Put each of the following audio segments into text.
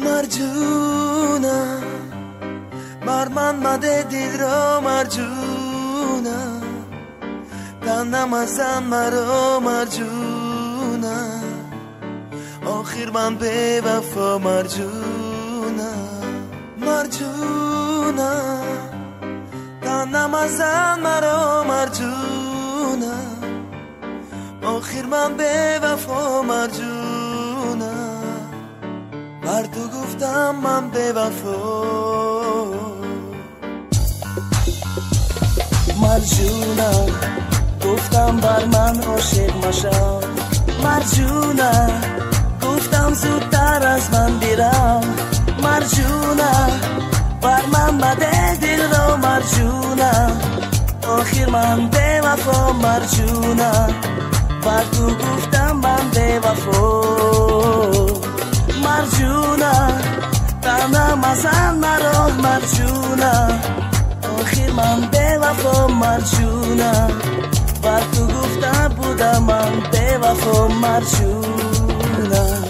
مرجونم بر من مده دل را مرجونم تنم ازن مرا مرجونم آخر من به وفا مرجونم مرجونم تنم ازن مرا مرجونم آخر من به وفا مرجونم بر تو گفتم من به وفا مرجونم گفتم بر من عاشق مشو مرجونم گفتم زودتر از من بیرم مرجونم بر من مده دل را مرجونم آخر من به وفا مرجونم بر تو گفتم من به وفا مرجونم تنم ازن مرا مرجونم آخر من به وفا مرجونم بر تو گفتم بودم من به وفا مرجونم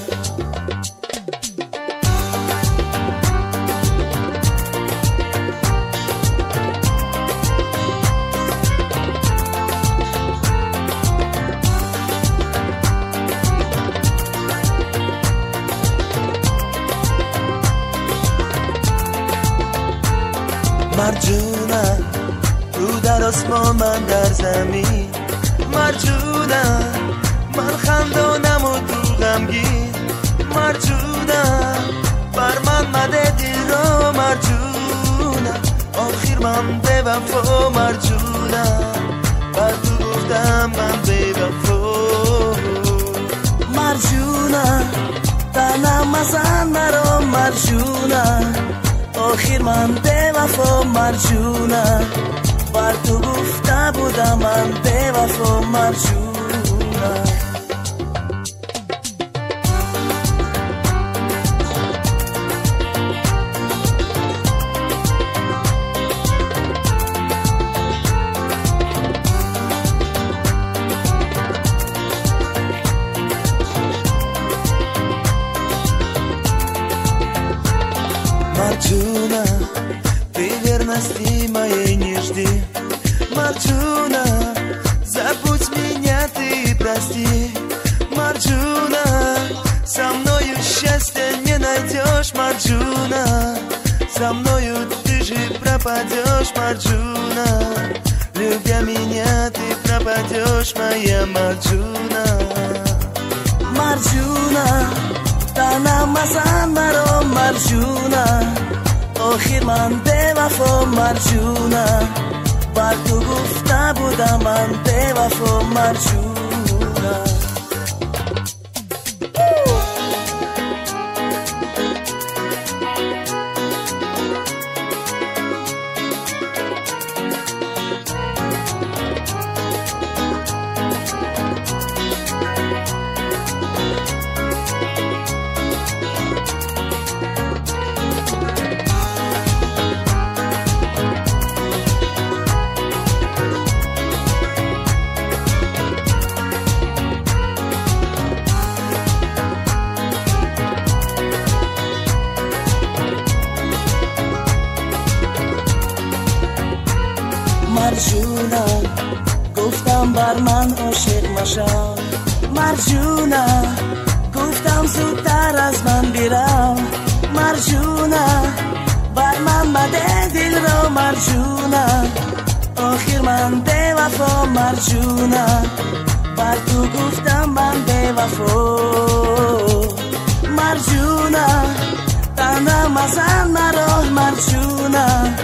مرجونم رو در آسمان من در زمین مرجونم من خندانم و تو غمگین مرجونم بر من مده دل را مرجونم آخر من به وفا مرجونم بر تو گفتم من به وفا مرجونم تنم ازن مرا مرجونم آخر من به وفا مرجونم بر تو گفته بودم من به وفا مرجونم Marjuna, ты верности моей не жди. Marjuna, забудь меня, ты прости. Marjuna, со мною счастья не найдешь. Marjuna, со мною ты же пропадешь. Marjuna, любя меня, ты пропадешь, моя Marjuna. Marjuna, تنم ازن مرا مرجونم آخر من به وفا مرجونم بر تو گفته بودم من به وفا مرجونم مرجونم گفتم بر من عاشق مشو مرجونم گفتم زودتر از من بیرم مرجونم بر من مده دل را مرجونم آخر من به وفا مرجونم بر تو گفتم من به وفا مرجونم تنم ازن مرا مرجونم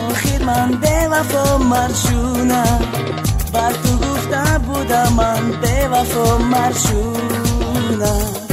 آخر من به وفا مرجونم بر تو گفته بودم من به وفا مرجونم